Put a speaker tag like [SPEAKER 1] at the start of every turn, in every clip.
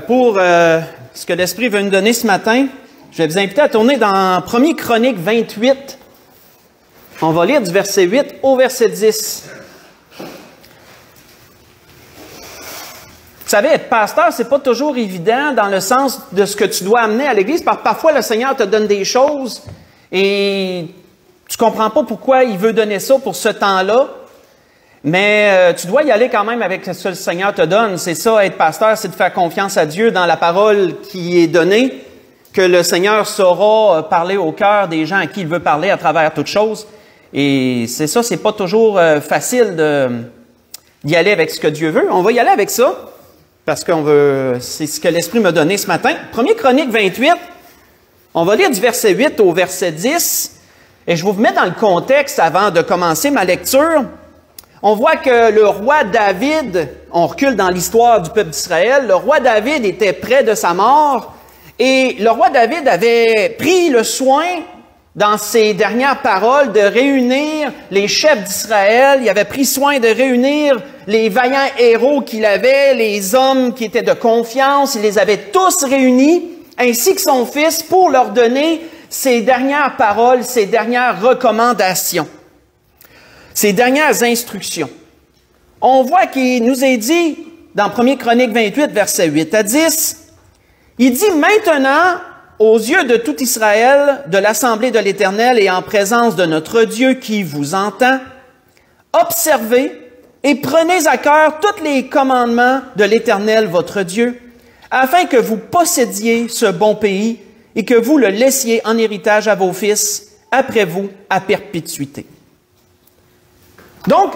[SPEAKER 1] Pour ce que l'Esprit veut nous donner ce matin, je vais vous inviter à tourner dans 1 Chroniques 28. On va lire du verset 8 au verset 10. Vous savez, être pasteur, c'est pas toujours évident dans le sens de ce que tu dois amener à l'Église, parce que parfois le Seigneur te donne des choses et tu comprends pas pourquoi il veut donner ça pour ce temps-là. Mais tu dois y aller quand même avec ce que le Seigneur te donne. C'est ça, être pasteur, c'est de faire confiance à Dieu dans la parole qui est donnée, que le Seigneur saura parler au cœur des gens à qui il veut parler à travers toutes choses. Et c'est ça, c'est pas toujours facile d'y aller avec ce que Dieu veut. On va y aller avec ça, parce c'est ce que l'Esprit m'a donné ce matin. 1 Chroniques 28, on va lire du verset 8 au verset 10. Et je vais vous mettre dans le contexte avant de commencer ma lecture. On voit que le roi David, on recule dans l'histoire du peuple d'Israël, le roi David était près de sa mort et le roi David avait pris le soin, dans ses dernières paroles, de réunir les chefs d'Israël. Il avait pris soin de réunir les vaillants héros qu'il avait, les hommes qui étaient de confiance. Il les avait tous réunis, ainsi que son fils, pour leur donner ses dernières paroles, ses dernières recommandations. Ces dernières instructions. On voit qu'il nous est dit, dans 1 Chroniques 28, versets 8 à 10, il dit « Maintenant, aux yeux de tout Israël, de l'assemblée de l'Éternel et en présence de notre Dieu qui vous entend, observez et prenez à cœur tous les commandements de l'Éternel, votre Dieu, afin que vous possédiez ce bon pays et que vous le laissiez en héritage à vos fils, après vous, à perpétuité. » Donc,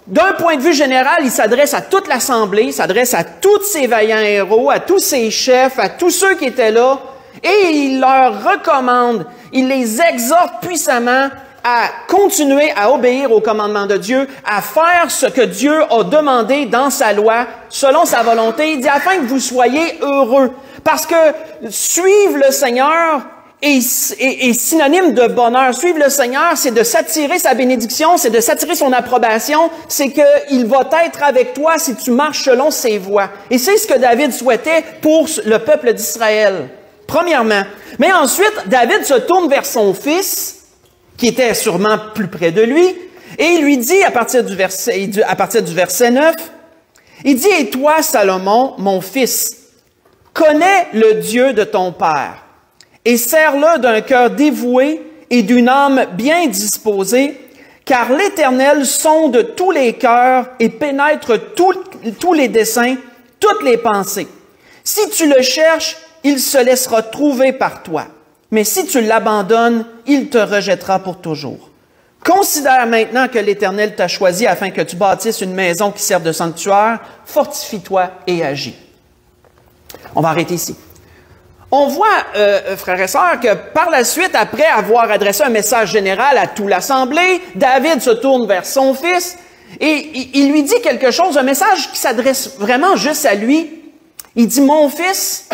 [SPEAKER 1] d'un point de vue général, il s'adresse à toute l'Assemblée, il s'adresse à tous ces vaillants héros, à tous ces chefs, à tous ceux qui étaient là, et il leur recommande, il les exhorte puissamment à continuer à obéir aux commandements de Dieu, à faire ce que Dieu a demandé dans sa loi, selon sa volonté. Il dit, afin que vous soyez heureux. Parce que suivre le Seigneur est synonyme de bonheur. Suivre le Seigneur, c'est de s'attirer sa bénédiction, c'est de s'attirer son approbation, c'est qu'il va être avec toi si tu marches selon ses voies. Et c'est ce que David souhaitait pour le peuple d'Israël, premièrement. Mais ensuite, David se tourne vers son fils, qui était sûrement plus près de lui, et il lui dit, à partir du verset 9, il dit, « Et toi, Salomon, mon fils, connais le Dieu de ton père, et sers-le d'un cœur dévoué et d'une âme bien disposée, car l'Éternel sonde tous les cœurs et pénètre tous les desseins, toutes les pensées. Si tu le cherches, il se laissera trouver par toi. Mais si tu l'abandonnes, il te rejettera pour toujours. Considère maintenant que l'Éternel t'a choisi afin que tu bâtisses une maison qui serve de sanctuaire. Fortifie-toi et agis. » On va arrêter ici. On voit, frères et sœurs, que par la suite, après avoir adressé un message général à toute l'Assemblée, David se tourne vers son fils et il lui dit quelque chose, un message qui s'adresse vraiment juste à lui. Il dit, « Mon fils,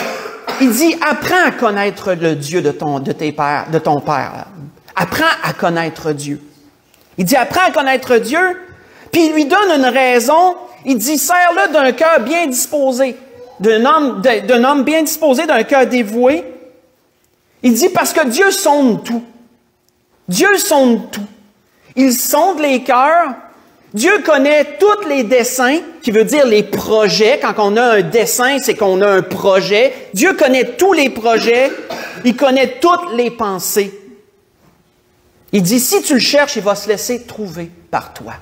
[SPEAKER 1] il dit, apprends à connaître le Dieu de ton père. Apprends à connaître Dieu. » Il dit, « Apprends à connaître Dieu. » Puis il lui donne une raison. Il dit, « Sers-le d'un cœur bien disposé. » D'un homme bien disposé, d'un cœur dévoué. Il dit parce que Dieu sonde tout. Dieu sonde tout. Il sonde les cœurs. Dieu connaît tous les desseins, qui veut dire les projets. Quand on a un dessein, c'est qu'on a un projet. Dieu connaît tous les projets. Il connaît toutes les pensées. Il dit, si tu le cherches, il va se laisser trouver par toi.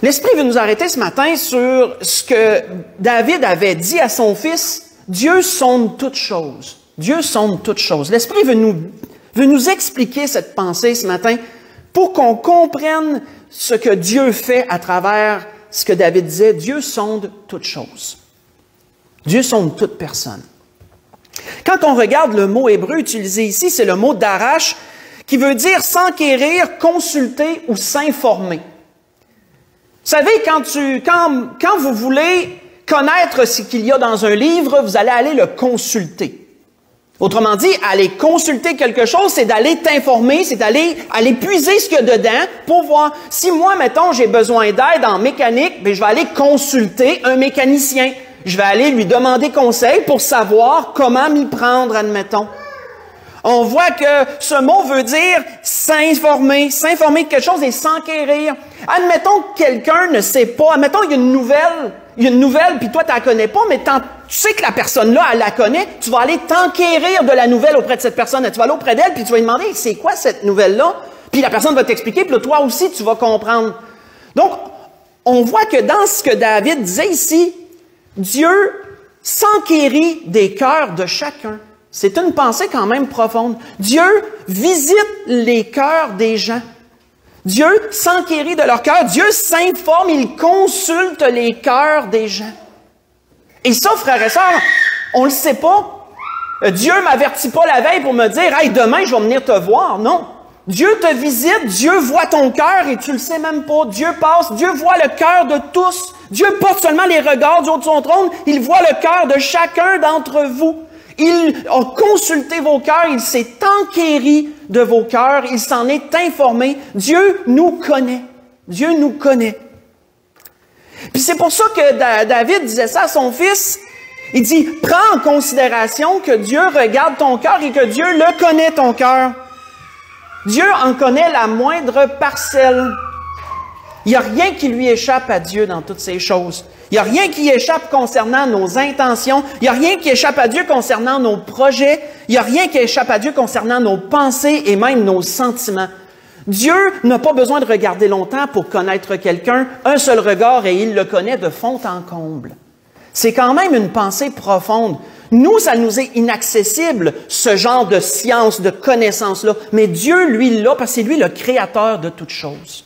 [SPEAKER 1] L'Esprit veut nous arrêter ce matin sur ce que David avait dit à son fils. Dieu sonde toutes choses. Dieu sonde toutes choses. L'Esprit veut nous expliquer cette pensée ce matin pour qu'on comprenne ce que Dieu fait à travers ce que David disait. Dieu sonde toutes choses. Dieu sonde toute personne. Quand on regarde le mot hébreu utilisé ici, c'est le mot darash qui veut dire s'enquérir, consulter ou s'informer. Vous savez, quand vous voulez connaître ce qu'il y a dans un livre, vous allez le consulter. Autrement dit, aller consulter quelque chose, c'est d'aller t'informer, c'est d'aller puiser ce qu'il y a dedans pour voir. Si moi, mettons, j'ai besoin d'aide en mécanique, bien, je vais aller consulter un mécanicien. Je vais aller lui demander conseil pour savoir comment m'y prendre, admettons. On voit que ce mot veut dire s'informer de quelque chose et s'enquérir. Admettons que quelqu'un ne sait pas, admettons il y a une nouvelle, puis toi tu la connais pas, mais tu sais que la personne-là, elle la connaît, tu vas aller t'enquérir de la nouvelle auprès de cette personne. Tu vas aller auprès d'elle, puis tu vas lui demander, c'est quoi cette nouvelle-là? Puis la personne va t'expliquer, puis là, toi aussi, tu vas comprendre. Donc, on voit que dans ce que David disait ici, Dieu s'enquérit des cœurs de chacun. C'est une pensée quand même profonde. Dieu visite les cœurs des gens. Dieu s'enquérit de leur cœur. Dieu s'informe, il consulte les cœurs des gens. Et ça, frères et sœurs, on ne le sait pas. Dieu ne m'avertit pas la veille pour me dire « Hey, demain, je vais venir te voir. » Non. Dieu te visite, Dieu voit ton cœur et tu le sais même pas. Dieu passe, Dieu voit le cœur de tous. Dieu porte seulement les regards du haut de son trône, il voit le cœur de chacun d'entre vous. Il a consulté vos cœurs, il s'est enquéri de vos cœurs, il s'en est informé. Dieu nous connaît. Dieu nous connaît. Puis c'est pour ça que David disait ça à son fils. Il dit, prends en considération que Dieu regarde ton cœur et que Dieu le connaît ton cœur. Dieu en connaît la moindre parcelle. Il n'y a rien qui lui échappe à Dieu dans toutes ces choses. Il n'y a rien qui échappe concernant nos intentions. Il n'y a rien qui échappe à Dieu concernant nos projets. Il n'y a rien qui échappe à Dieu concernant nos pensées et même nos sentiments. Dieu n'a pas besoin de regarder longtemps pour connaître quelqu'un. Un seul regard et il le connaît de fond en comble. C'est quand même une pensée profonde. Nous, ça nous est inaccessible, ce genre de science, de connaissance-là. Mais Dieu, lui, l'a, parce que c'est lui le créateur de toutes choses.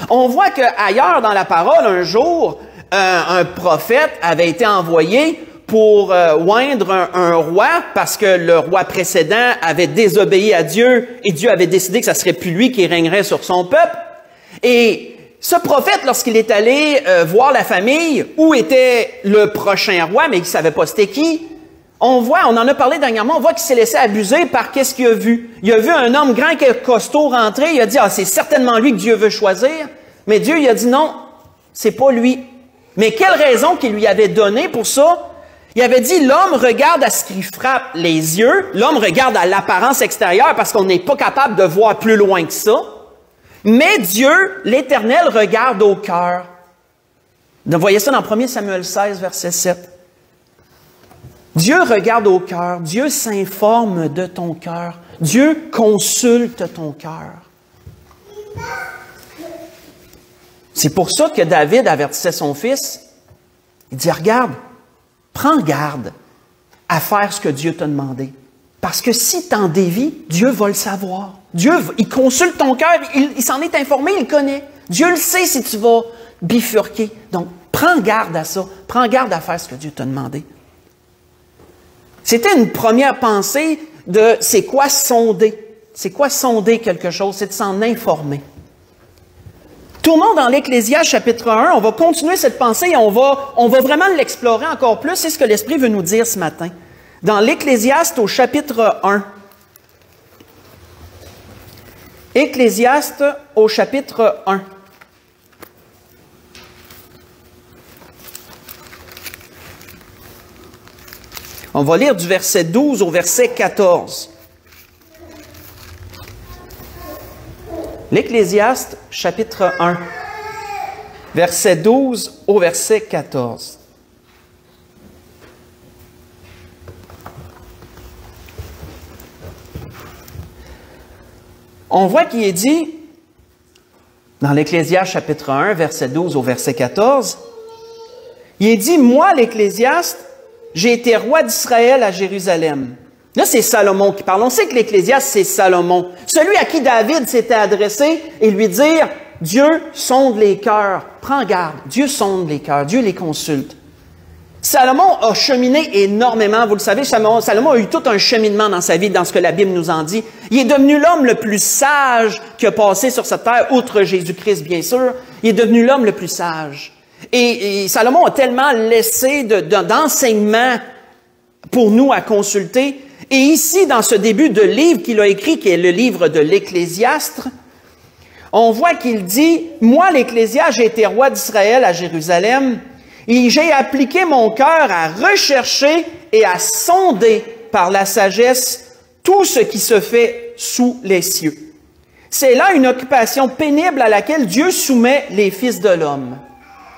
[SPEAKER 1] On voit qu'ailleurs dans la parole, un jour, un prophète avait été envoyé pour oindre un roi parce que le roi précédent avait désobéi à Dieu et Dieu avait décidé que ça serait plus lui qui régnerait sur son peuple. Et ce prophète, lorsqu'il est allé voir la famille où était le prochain roi, mais il ne savait pas c'était qui, on en a parlé dernièrement, on voit qu'il s'est laissé abuser par qu'est-ce qu'il a vu. Il a vu un homme grand et costaud rentrer, il a dit « Ah, c'est certainement lui que Dieu veut choisir. » Mais Dieu, il a dit « Non, c'est pas lui. » Mais quelle raison qu'il lui avait donnée pour ça? Il avait dit « L'homme regarde à ce qui frappe les yeux, l'homme regarde à l'apparence extérieure parce qu'on n'est pas capable de voir plus loin que ça. Mais Dieu, l'Éternel, regarde au cœur. » Vous voyez ça dans 1 Samuel 16, verset 7. Dieu regarde au cœur, Dieu s'informe de ton cœur, Dieu consulte ton cœur. C'est pour ça que David avertissait son fils. Il dit, regarde, prends garde à faire ce que Dieu t'a demandé. Parce que si tu en dévies, Dieu va le savoir. Dieu, il consulte ton cœur, il s'en est informé, il connaît. Dieu le sait si tu vas bifurquer. Donc, prends garde à ça. Prends garde à faire ce que Dieu t'a demandé. C'était une première pensée de c'est quoi sonder. C'est quoi sonder quelque chose? C'est de s'en informer. Tournons dans l'Ecclésiaste chapitre 1. On va continuer cette pensée et on va vraiment l'explorer encore plus. C'est ce que l'Esprit veut nous dire ce matin. Dans l'Ecclésiaste au chapitre 1. Ecclésiaste au chapitre 1. On va lire du verset 12 au verset 14. L'Ecclésiaste, chapitre 1, verset 12 au verset 14. On voit qu'il est dit, dans l'Ecclésiaste, chapitre 1, verset 12 au verset 14, il est dit, « Moi, l'Ecclésiaste, j'ai été roi d'Israël à Jérusalem. » Là, c'est Salomon qui parle. On sait que l'Ecclésiaste, c'est Salomon. Celui à qui David s'était adressé et lui dire, « Dieu sonde les cœurs. Prends garde. Dieu sonde les cœurs. Dieu les consulte. » Salomon a cheminé énormément. Vous le savez, Salomon a eu tout un cheminement dans sa vie, dans ce que la Bible nous en dit. Il est devenu l'homme le plus sage qui a passé sur cette terre, outre Jésus-Christ, bien sûr. Il est devenu l'homme le plus sage. Et Salomon a tellement laissé d'enseignements pour nous à consulter. Et ici, dans ce début de livre qu'il a écrit, qui est le livre de l'Ecclésiaste, on voit qu'il dit, « Moi, l'Ecclésiaste, j'ai été roi d'Israël à Jérusalem, et j'ai appliqué mon cœur à rechercher et à sonder par la sagesse tout ce qui se fait sous les cieux. » C'est là une occupation pénible à laquelle Dieu soumet les fils de l'homme.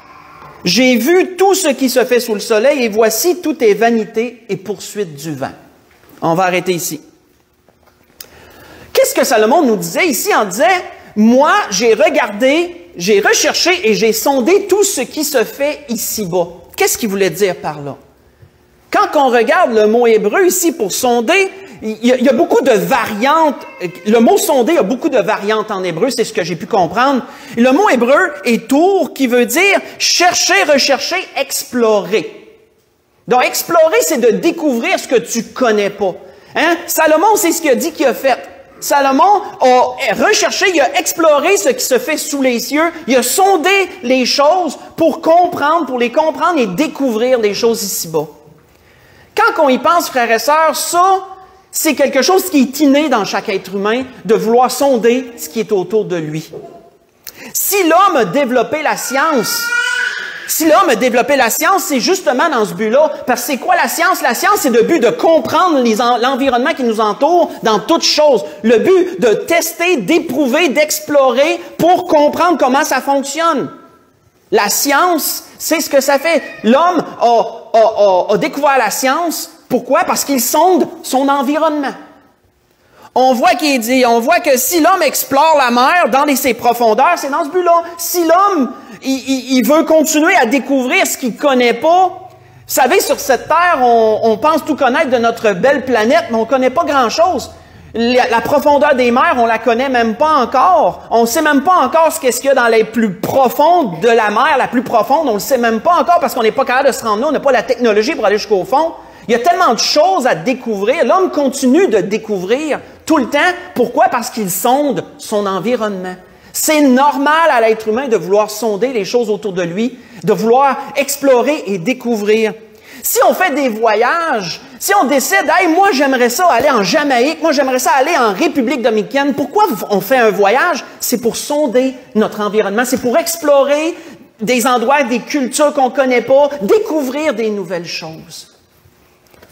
[SPEAKER 1] « J'ai vu tout ce qui se fait sous le soleil, et voici, tout est vanité et poursuite du vent. » On va arrêter ici. Qu'est-ce que Salomon nous disait ici en disant, « Moi, j'ai regardé, j'ai recherché et j'ai sondé tout ce qui se fait ici-bas. » Qu'est-ce qu'il voulait dire par là? Quand on regarde le mot hébreu ici pour sonder, il y a beaucoup de variantes. Le mot sonder a beaucoup de variantes en hébreu, c'est ce que j'ai pu comprendre. Le mot hébreu est tour, qui veut dire chercher, rechercher, explorer. Donc, explorer, c'est de découvrir ce que tu connais pas. Hein? Salomon, c'est ce qu'il a dit qu'il a fait. Salomon a recherché, il a exploré ce qui se fait sous les cieux, il a sondé les choses pour comprendre, pour les comprendre et découvrir les choses ici-bas. Quand on y pense, frères et sœurs, ça, c'est quelque chose qui est inné dans chaque être humain, de vouloir sonder ce qui est autour de lui. Si l'homme a développé la science, c'est justement dans ce but-là. Parce que c'est quoi la science? La science, c'est le but de comprendre l'environnement qui nous entoure dans toutes choses. Le but de tester, d'éprouver, d'explorer pour comprendre comment ça fonctionne. La science, c'est ce que ça fait. L'homme a découvert la science. Pourquoi? Parce qu'il sonde son environnement. On voit que si l'homme explore la mer dans ses profondeurs, c'est dans ce but-là. Si l'homme, il veut continuer à découvrir ce qu'il ne connaît pas, vous savez, sur cette terre, on pense tout connaître de notre belle planète, mais on ne connaît pas grand-chose. La profondeur des mers, on la connaît même pas encore. On ne sait même pas encore ce qu'il y a dans les plus profondes de la mer, la plus profonde, on ne le sait même pas encore parce qu'on n'est pas capable de se rendre là, on n'a pas la technologie pour aller jusqu'au fond. Il y a tellement de choses à découvrir. L'homme continue de découvrir tout le temps. Pourquoi? Parce qu'il sonde son environnement. C'est normal à l'être humain de vouloir sonder les choses autour de lui, de vouloir explorer et découvrir. Si on fait des voyages, si on décide, « Hey, moi, j'aimerais ça aller en Jamaïque, moi, j'aimerais ça aller en République dominicaine. » Pourquoi on fait un voyage? C'est pour sonder notre environnement. C'est pour explorer des endroits, des cultures qu'on ne connaît pas, découvrir des nouvelles choses.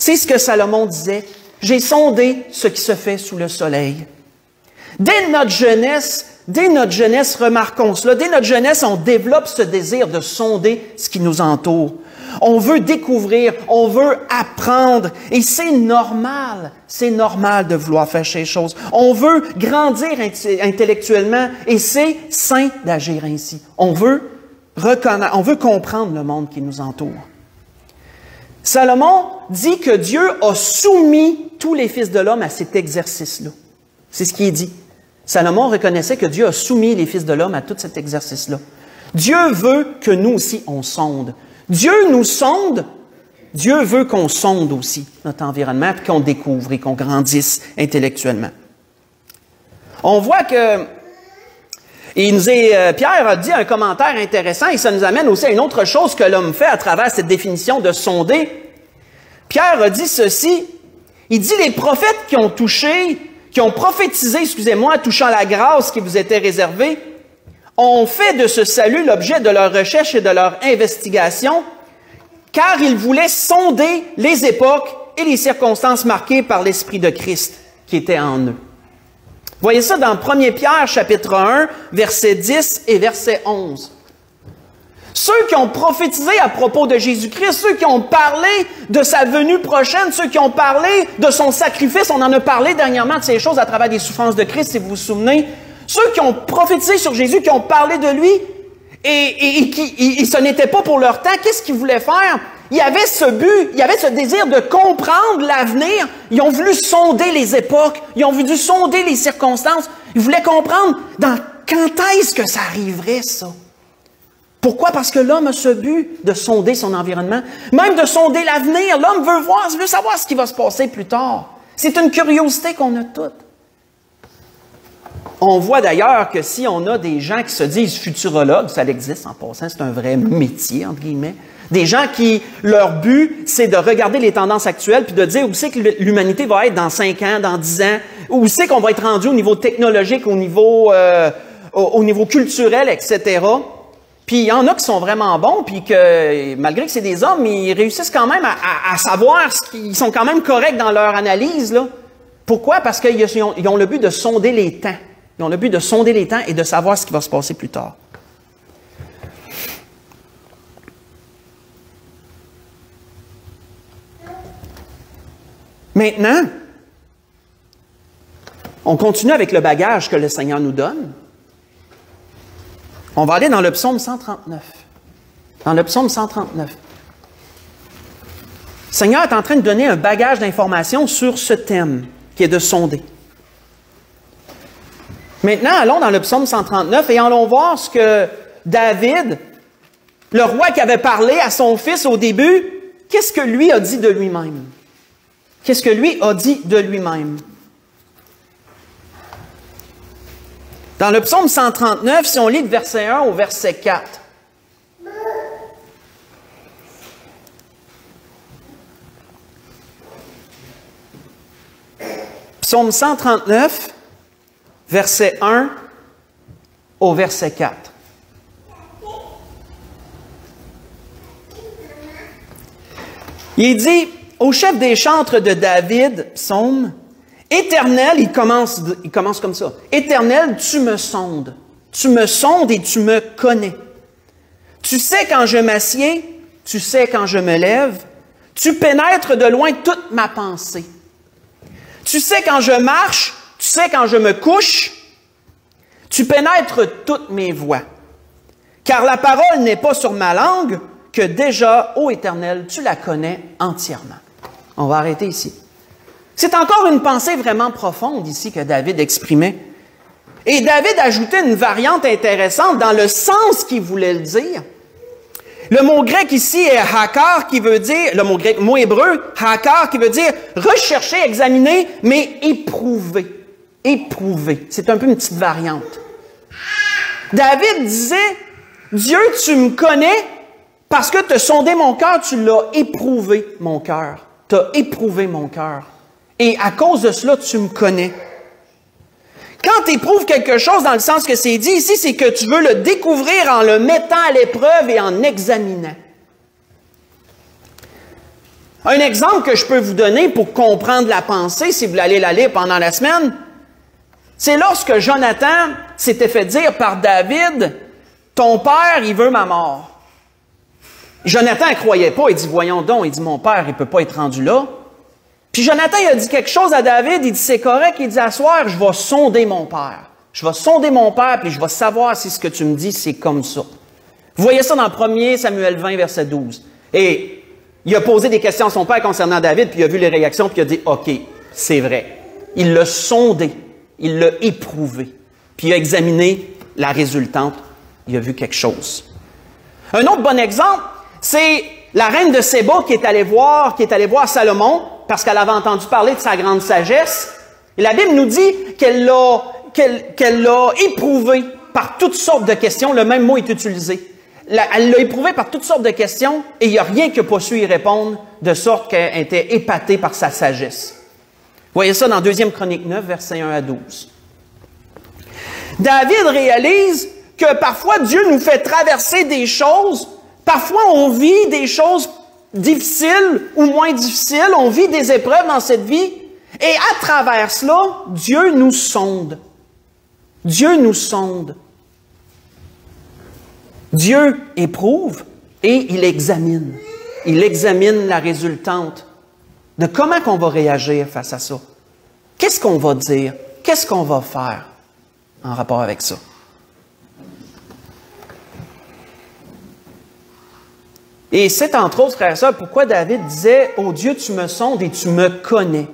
[SPEAKER 1] C'est ce que Salomon disait. « J'ai sondé ce qui se fait sous le soleil. » Dès notre jeunesse, remarquons cela, dès notre jeunesse, on développe ce désir de sonder ce qui nous entoure. On veut découvrir, on veut apprendre, et c'est normal de vouloir faire ces choses. On veut grandir intellectuellement, et c'est sain d'agir ainsi. On veut comprendre le monde qui nous entoure. Salomon dit que Dieu a soumis tous les fils de l'homme à cet exercice-là. C'est ce qu'il dit. Salomon reconnaissait que Dieu a soumis les fils de l'homme à tout cet exercice-là. Dieu veut que nous aussi, on sonde. Dieu nous sonde. Dieu veut qu'on sonde aussi notre environnement, puis qu'on découvre et qu'on grandisse intellectuellement. On voit que Pierre a dit un commentaire intéressant et ça nous amène aussi à une autre chose que l'homme fait à travers cette définition de sonder. Pierre a dit ceci, il dit les prophètes qui ont prophétisé, touchant la grâce qui vous était réservée, ont fait de ce salut l'objet de leur recherche et de leur investigation, car ils voulaient sonder les époques et les circonstances marquées par l'Esprit de Christ qui était en eux. Voyez ça dans 1 Pierre, chapitre 1, versets 10 et verset 11. Ceux qui ont prophétisé à propos de Jésus-Christ, ceux qui ont parlé de sa venue prochaine, ceux qui ont parlé de son sacrifice, on en a parlé dernièrement de ces choses à travers des souffrances de Christ, si vous vous souvenez, ceux qui ont prophétisé sur Jésus, qui ont parlé de lui, et ce n'était pas pour leur temps, qu'est-ce qu'ils voulaient faire? Il y avait ce but, il y avait ce désir de comprendre l'avenir. Ils ont voulu sonder les époques, ils ont voulu sonder les circonstances. Ils voulaient comprendre quand est-ce que ça arriverait, ça. Pourquoi? Parce que l'homme a ce but de sonder son environnement, même de sonder l'avenir. L'homme veut savoir ce qui va se passer plus tard. C'est une curiosité qu'on a toutes. On voit d'ailleurs que si on a des gens qui se disent futurologues, ça existe en passant, c'est un vrai métier, entre guillemets, Des gens qui, leur but, c'est de regarder les tendances actuelles puis de dire où c'est que l'humanité va être dans 5 ans, dans 10 ans, où c'est qu'on va être rendu au niveau technologique, au niveau culturel, etc. Puis il y en a qui sont vraiment bons, puis que malgré que c'est des hommes, ils réussissent quand même à savoir qu'ils sont quand même corrects dans leur analyse, là. Pourquoi? Parce qu'ils ont le but de sonder les temps. Ils ont le but de sonder les temps et de savoir ce qui va se passer plus tard. Maintenant, on continue avec le bagage que le Seigneur nous donne. On va aller dans le psaume 139. Dans le psaume 139. Le Seigneur est en train de donner un bagage d'informations sur ce thème qui est de sonder. Maintenant, allons dans le psaume 139 et allons voir ce que David, le roi qui avait parlé à son fils au début, qu'est-ce que lui a dit de lui-même? Qu'est-ce que lui a dit de lui-même? Dans le psaume 139, si on lit de verset 1 au verset 4. Psaume 139, verset 1 au verset 4. Il dit, au chef des chantres de David, psaume, Éternel, il commence comme ça. Éternel, tu me sondes. Tu me sondes et tu me connais. Tu sais quand je m'assieds, tu sais quand je me lève. Tu pénètres de loin toute ma pensée. Tu sais quand je marche, tu sais quand je me couche. Tu pénètres toutes mes voies. Car la parole n'est pas sur ma langue, que déjà, ô Éternel, tu la connais entièrement. On va arrêter ici. C'est encore une pensée vraiment profonde ici que David exprimait. Et David ajoutait une variante intéressante dans le sens qu'il voulait le dire. Le mot grec ici est hakar, qui veut dire, le mot hébreu, hakar, qui veut dire rechercher, examiner, mais éprouver. Éprouver. C'est un peu une petite variante. David disait, Dieu, tu me connais parce que tu as sondé mon cœur, tu l'as éprouvé, mon cœur. Tu as éprouvé mon cœur. Et à cause de cela, tu me connais. Quand tu éprouves quelque chose dans le sens que c'est dit ici, c'est que tu veux le découvrir en le mettant à l'épreuve et en examinant. Un exemple que je peux vous donner pour comprendre la pensée, si vous allez la lire pendant la semaine, c'est lorsque Jonathan s'était fait dire par David, « Ton père, il veut ma mort. » Jonathan ne croyait pas, il dit, « Voyons donc, il dit, mon père, il ne peut pas être rendu là. » Puis Jonathan, il a dit quelque chose à David, il dit, c'est correct, il dit, à soir, je vais sonder mon père. Je vais sonder mon père, puis je vais savoir si ce que tu me dis, c'est comme ça. Vous voyez ça dans 1 Samuel 20, verset 12. Et il a posé des questions à son père concernant David, puis il a vu les réactions, puis il a dit, OK, c'est vrai. Il l'a sondé, il l'a éprouvé, puis il a examiné la résultante, il a vu quelque chose. Un autre bon exemple, c'est la reine de Séba qui est allée voir Salomon, parce qu'elle avait entendu parler de sa grande sagesse. Et la Bible nous dit qu'elle l'a éprouvé par toutes sortes de questions. Le même mot est utilisé. Elle l'a éprouvé par toutes sortes de questions et il n'y a rien qui n'a pas su y répondre, de sorte qu'elle était épatée par sa sagesse. Vous voyez ça dans 2 Chronique 9, versets 1 à 12. David réalise que parfois Dieu nous fait traverser des choses. Parfois on vit des choses difficiles ou moins difficiles, on vit des épreuves dans cette vie, et à travers cela, Dieu nous sonde. Dieu nous sonde. Dieu éprouve et il examine. Il examine la résultante de comment on va réagir face à ça. Qu'est-ce qu'on va dire? Qu'est-ce qu'on va faire en rapport avec ça? Et c'est entre autres, frères et sœurs, pourquoi David disait « Oh Dieu, tu me sondes et tu me connais. »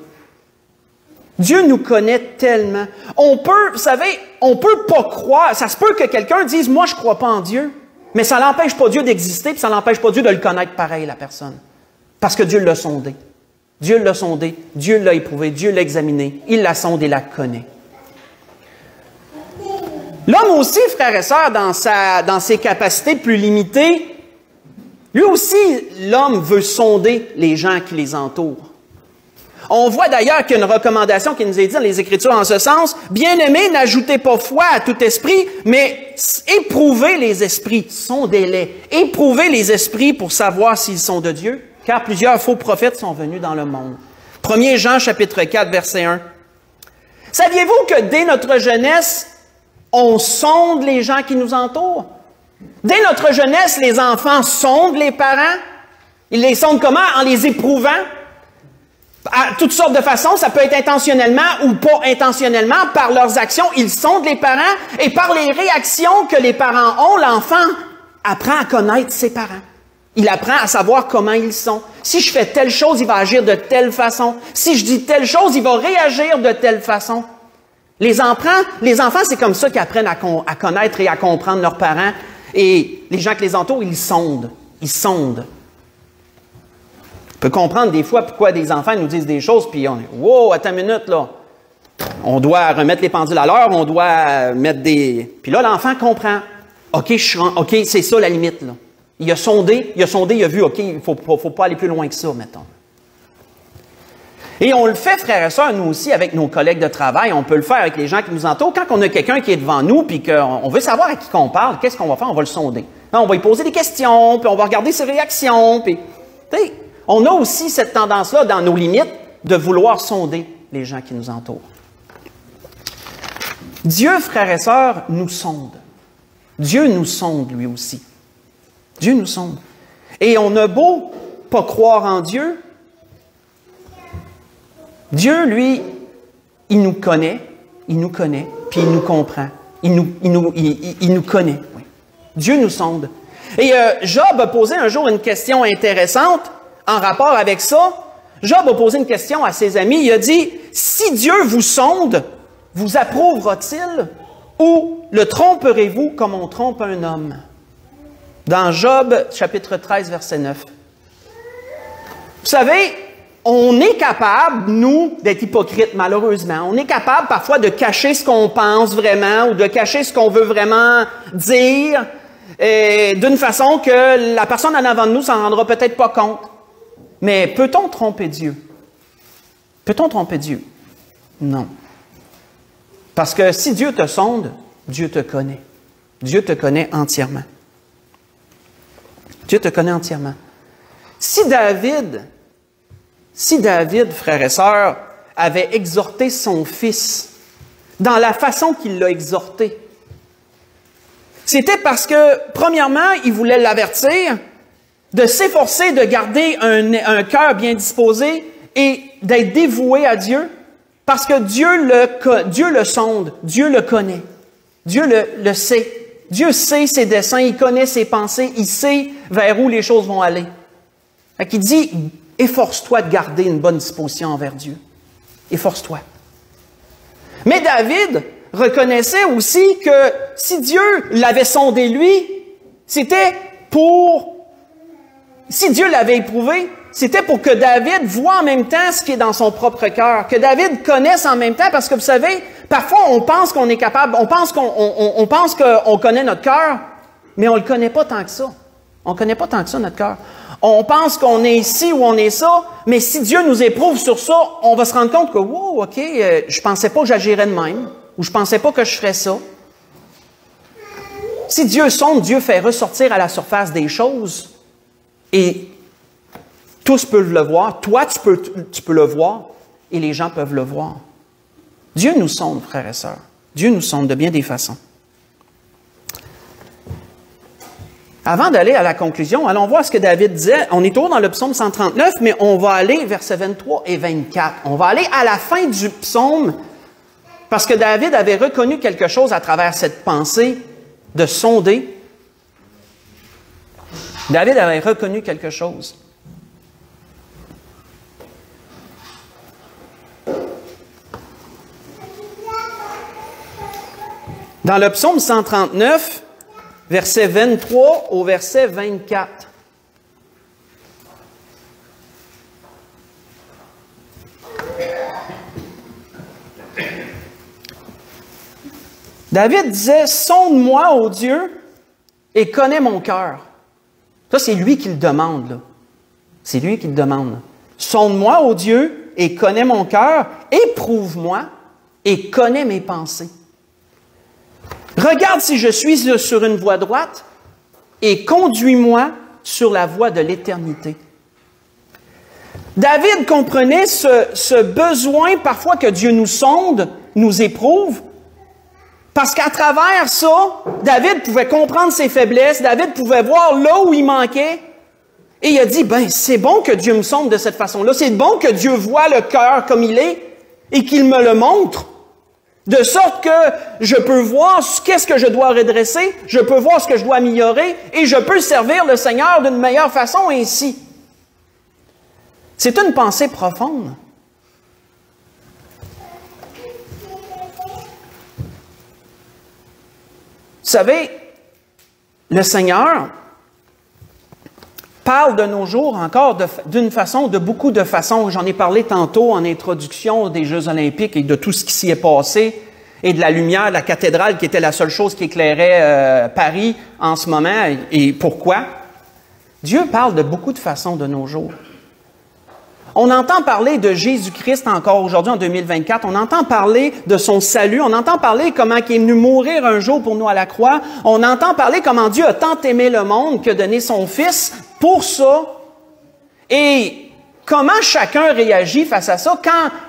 [SPEAKER 1] Dieu nous connaît tellement. On peut, vous savez, on peut pas croire. Ça se peut que quelqu'un dise « Moi, je crois pas en Dieu. » Mais ça n'empêche pas Dieu d'exister, puis ça n'empêche pas Dieu de le connaître pareil, la personne. Parce que Dieu l'a sondé. Dieu l'a sondé, Dieu l'a éprouvé, Dieu l'a examiné. Il la sonde et la connaît. L'homme aussi, frères et sœurs, dans ses capacités plus limitées, Lui aussi, l'homme veut sonder les gens qui les entourent. On voit d'ailleurs qu'il y a une recommandation qui nous est dite dans les Écritures en ce sens. Bien-aimés, n'ajoutez pas foi à tout esprit, mais éprouvez les esprits, sondez-les. Éprouvez les esprits pour savoir s'ils sont de Dieu, car plusieurs faux prophètes sont venus dans le monde. 1 Jean, chapitre 4, verset 1. Saviez-vous que dès notre jeunesse, on sonde les gens qui nous entourent? Dès notre jeunesse, les enfants sondent les parents. Ils les sondent comment? En les éprouvant. À toutes sortes de façons, ça peut être intentionnellement ou pas intentionnellement, par leurs actions, ils sondent les parents et par les réactions que les parents ont, l'enfant apprend à connaître ses parents. Il apprend à savoir comment ils sont. Si je fais telle chose, il va agir de telle façon. Si je dis telle chose, il va réagir de telle façon. Les enfants, c'est comme ça qu'ils apprennent à connaître et à comprendre leurs parents. Et les gens qui les entourent, ils sondent. Ils sondent. On peut comprendre des fois pourquoi des enfants nous disent des choses, puis on est « Wow, attends une minute, là. On doit remettre les pendules à l'heure, on doit mettre des... » Puis là, l'enfant comprend. OK, c'est ça la limite, là. Il a sondé, il a vu, OK, il faut pas aller plus loin que ça, mettons. Et on le fait, frères et sœurs, nous aussi, avec nos collègues de travail. On peut le faire avec les gens qui nous entourent. Quand on a quelqu'un qui est devant nous, puis qu'on veut savoir à qui qu'on parle, qu'est-ce qu'on va faire? On va le sonder. On va lui poser des questions, puis on va regarder ses réactions, puis... On a aussi cette tendance-là, dans nos limites, de vouloir sonder les gens qui nous entourent. Dieu, frères et sœurs, nous sonde. Dieu nous sonde, lui aussi. Dieu nous sonde. Et on a beau pas croire en Dieu, Dieu, lui, il nous connaît, puis il nous comprend. Il nous connaît. Oui. Dieu nous sonde. Et Job a posé un jour une question intéressante en rapport avec ça. Job a posé une question à ses amis. Il a dit, « Si Dieu vous sonde, vous approuvera-t-il ou le tromperez-vous comme on trompe un homme? » Dans Job, chapitre 13, verset 9. Vous savez, on est capable, nous, d'être hypocrites, malheureusement. On est capable parfois de cacher ce qu'on pense vraiment ou de cacher ce qu'on veut vraiment dire d'une façon que la personne en avant de nous s'en rendra peut-être pas compte. Mais peut-on tromper Dieu? Peut-on tromper Dieu? Non. Parce que si Dieu te sonde, Dieu te connaît. Dieu te connaît entièrement. Dieu te connaît entièrement. Si David, frères et sœurs, avait exhorté son fils dans la façon qu'il l'a exhorté, c'était parce que, premièrement, il voulait l'avertir de s'efforcer de garder un cœur bien disposé et d'être dévoué à Dieu, parce que Dieu le sonde, Dieu le connaît, Dieu le sait. Dieu sait ses desseins, il connaît ses pensées, il sait vers où les choses vont aller. Fait qu'il dit, efforce-toi de garder une bonne disposition envers Dieu. Efforce-toi. Mais David reconnaissait aussi que si Dieu l'avait sondé lui, c'était pour... Si Dieu l'avait éprouvé, c'était pour que David voie en même temps ce qui est dans son propre cœur, que David connaisse en même temps, parce que vous savez, parfois on pense qu'on est capable, on pense qu'on connaît notre cœur, mais on le connaît pas tant que ça. On ne connaît pas tant que ça notre cœur. On pense qu'on est ici ou on est ça, mais si Dieu nous éprouve sur ça, on va se rendre compte que, wow, OK, je pensais pas que j'agirais de même, ou je pensais pas que je ferais ça. Si Dieu sonde, Dieu fait ressortir à la surface des choses, et tous peuvent le voir, toi tu peux le voir, et les gens peuvent le voir. Dieu nous sonde, frères et sœurs. Dieu nous sonde de bien des façons. Avant d'aller à la conclusion, allons voir ce que David disait. On est toujours dans le psaume 139, mais on va aller versets 23 et 24. On va aller à la fin du psaume, parce que David avait reconnu quelque chose à travers cette pensée de sonder. David avait reconnu quelque chose. Dans le psaume 139, verset 23 au verset 24. David disait, « Sonde-moi, ô Dieu, et connais mon cœur. » Ça, c'est lui qui le demande, là. C'est lui qui le demande. Sonde-moi, ô Dieu, et connais mon cœur, éprouve-moi et connais mes pensées. Regarde si je suis sur une voie droite et conduis-moi sur la voie de l'éternité. David comprenait ce besoin parfois que Dieu nous sonde, nous éprouve, parce qu'à travers ça, David pouvait comprendre ses faiblesses, David pouvait voir là où il manquait, et il a dit, ben c'est bon que Dieu me sonde de cette façon-là, c'est bon que Dieu voit le cœur comme il est et qu'il me le montre, de sorte que je peux voir qu'est-ce que je dois redresser, je peux voir ce que je dois améliorer, et je peux servir le Seigneur d'une meilleure façon ainsi. C'est une pensée profonde. Vous savez, le Seigneur parle de nos jours encore d'une façon, de beaucoup de façons. J'en ai parlé tantôt en introduction des Jeux olympiques et de tout ce qui s'y est passé et de la lumière de la cathédrale qui était la seule chose qui éclairait Paris en ce moment. Et pourquoi? Dieu parle de beaucoup de façons de nos jours. On entend parler de Jésus-Christ encore aujourd'hui, en 2024. On entend parler de son salut. On entend parler comment il est venu mourir un jour pour nous à la croix. On entend parler comment Dieu a tant aimé le monde qu'il a donné son Fils pour ça. Et comment chacun réagit face à ça.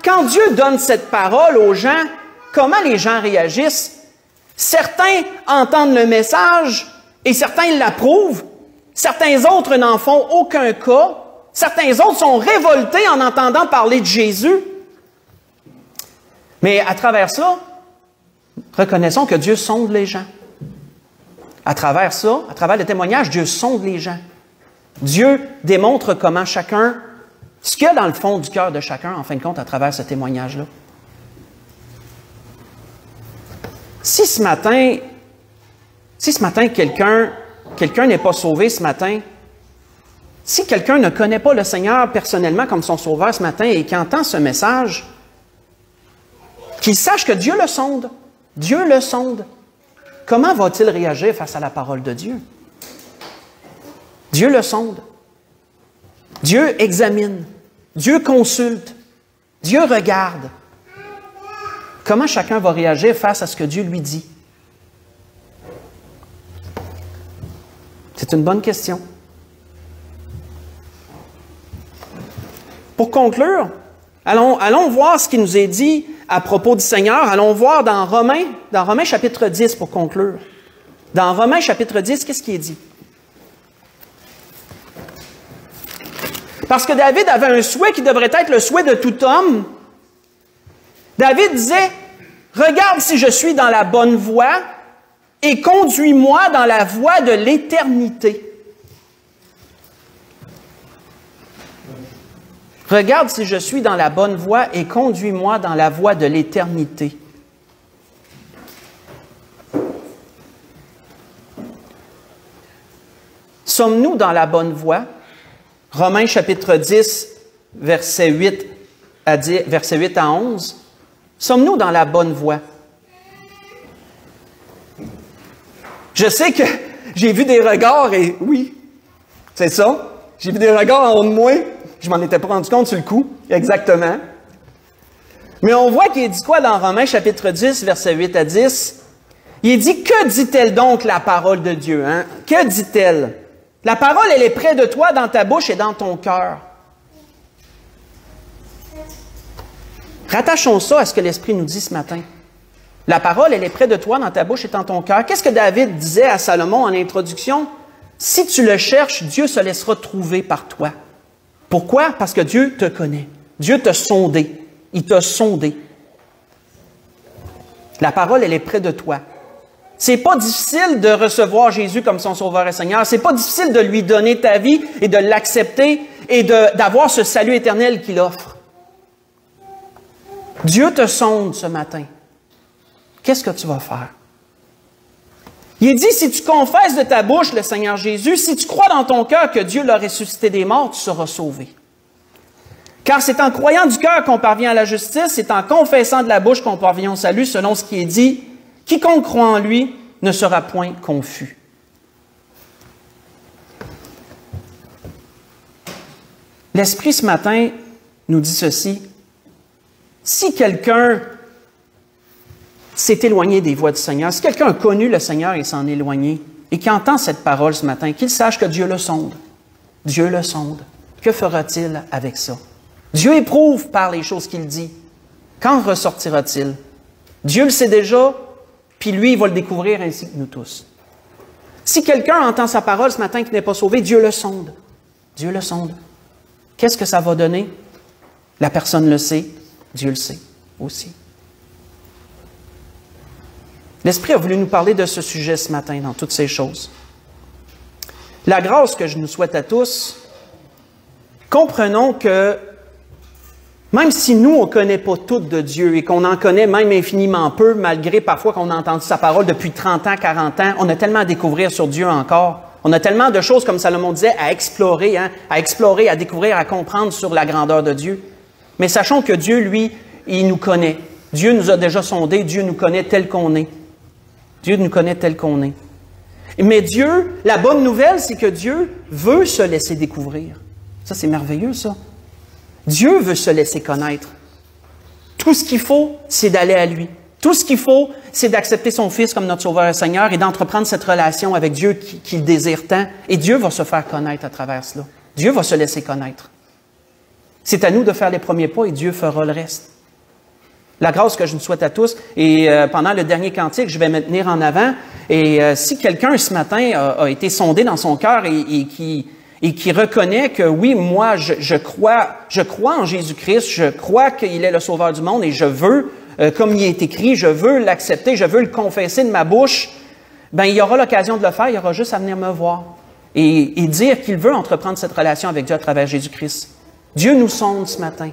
[SPEAKER 1] Quand Dieu donne cette parole aux gens, comment les gens réagissent? Certains entendent le message et certains l'approuvent. Certains autres n'en font aucun cas. Certains autres sont révoltés en entendant parler de Jésus. Mais à travers ça, reconnaissons que Dieu sonde les gens. À travers ça, à travers le témoignage, Dieu sonde les gens. Dieu démontre comment chacun, ce qu'il y a dans le fond du cœur de chacun, en fin de compte, à travers ce témoignage-là. Si ce matin quelqu'un n'est pas sauvé ce matin, si quelqu'un ne connaît pas le Seigneur personnellement comme son sauveur ce matin et qui entend ce message, qu'il sache que Dieu le sonde. Dieu le sonde. Comment va-t-il réagir face à la parole de Dieu? Dieu le sonde. Dieu examine. Dieu consulte. Dieu regarde. Comment chacun va réagir face à ce que Dieu lui dit? C'est une bonne question. Pour conclure, allons voir ce qui nous est dit à propos du Seigneur. Allons voir dans Romains chapitre 10 pour conclure. Dans Romains chapitre 10, qu'est-ce qui est dit? Parce que David avait un souhait qui devrait être le souhait de tout homme. David disait, « Regarde si je suis dans la bonne voie et conduis-moi dans la voie de l'éternité. » Regarde si je suis dans la bonne voie et conduis-moi dans la voie de l'éternité. Sommes-nous dans la bonne voie? Romains chapitre 10, versets 8 à 11. Sommes-nous dans la bonne voie? Je sais que j'ai vu des regards et oui, c'est ça. J'ai vu des regards en haut de moi. Je m'en étais pas rendu compte sur le coup, exactement. Mais on voit qu'il dit quoi dans Romains chapitre 10, versets 8 à 10? Il dit, que dit-elle donc la parole de Dieu? Hein? Que dit-elle? La parole, elle est près de toi, dans ta bouche et dans ton cœur. Rattachons ça à ce que l'Esprit nous dit ce matin. La parole, elle est près de toi, dans ta bouche et dans ton cœur. Qu'est-ce que David disait à Salomon en introduction? Si tu le cherches, Dieu se laissera trouver par toi. Pourquoi? Parce que Dieu te connaît. Dieu t'a sondé. Il t'a sondé. La parole, elle est près de toi. C'est pas difficile de recevoir Jésus comme son Sauveur et Seigneur. C'est pas difficile de lui donner ta vie et de l'accepter et d'avoir ce salut éternel qu'il offre. Dieu te sonde ce matin. Qu'est-ce que tu vas faire? Il est dit, si tu confesses de ta bouche le Seigneur Jésus, si tu crois dans ton cœur que Dieu l'a ressuscité des morts, tu seras sauvé. Car c'est en croyant du cœur qu'on parvient à la justice, c'est en confessant de la bouche qu'on parvient au salut, selon ce qui est dit, quiconque croit en lui ne sera point confus. L'Esprit, ce matin, nous dit ceci. Si quelqu'un s'est éloigné des voies du Seigneur, si quelqu'un a connu le Seigneur et s'en est éloigné, et qui entend cette parole ce matin, qu'il sache que Dieu le sonde. Dieu le sonde. Que fera-t-il avec ça? Dieu éprouve par les choses qu'il dit. Qu'en ressortira-t-il? Dieu le sait déjà, puis lui, il va le découvrir ainsi que nous tous. Si quelqu'un entend sa parole ce matin qui n'est pas sauvé, Dieu le sonde. Dieu le sonde. Qu'est-ce que ça va donner? La personne le sait, Dieu le sait aussi. L'Esprit a voulu nous parler de ce sujet ce matin, dans toutes ces choses. La grâce que je nous souhaite à tous, comprenons que même si nous, on ne connaît pas tout de Dieu et qu'on en connaît même infiniment peu, malgré parfois qu'on a entendu sa parole depuis 30 ans, 40 ans, on a tellement à découvrir sur Dieu encore. On a tellement de choses, comme Salomon disait, à explorer, à découvrir, à comprendre sur la grandeur de Dieu. Mais sachons que Dieu, lui, il nous connaît. Dieu nous a déjà sondés, Dieu nous connaît tel qu'on est. Dieu nous connaît tel qu'on est. Mais Dieu, la bonne nouvelle, c'est que Dieu veut se laisser découvrir. Ça, c'est merveilleux, ça. Dieu veut se laisser connaître. Tout ce qu'il faut, c'est d'aller à lui. Tout ce qu'il faut, c'est d'accepter son Fils comme notre Sauveur et Seigneur et d'entreprendre cette relation avec Dieu qu'il désire tant. Et Dieu va se faire connaître à travers cela. Dieu va se laisser connaître. C'est à nous de faire les premiers pas et Dieu fera le reste. La grâce que je nous souhaite à tous, et pendant le dernier cantique, je vais me tenir en avant, et si quelqu'un ce matin a été sondé dans son cœur et qui reconnaît que oui, moi, je crois en Jésus-Christ, je crois qu'il est le Sauveur du monde, et je veux, comme il est écrit, je veux l'accepter, je veux le confesser de ma bouche, ben il y aura l'occasion de le faire, il y aura juste à venir me voir, et dire qu'il veut entreprendre cette relation avec Dieu à travers Jésus-Christ. Dieu nous sonde ce matin.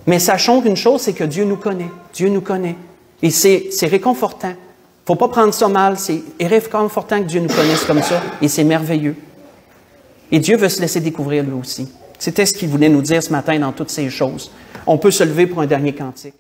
[SPEAKER 1] Mais sachons qu'une chose, c'est que Dieu nous connaît. Dieu nous connaît. Et c'est réconfortant. Il ne faut pas prendre ça mal. C'est réconfortant que Dieu nous connaisse comme ça. Et c'est merveilleux. Et Dieu veut se laisser découvrir lui aussi. C'était ce qu'il voulait nous dire ce matin dans toutes ces choses. On peut se lever pour un dernier cantique.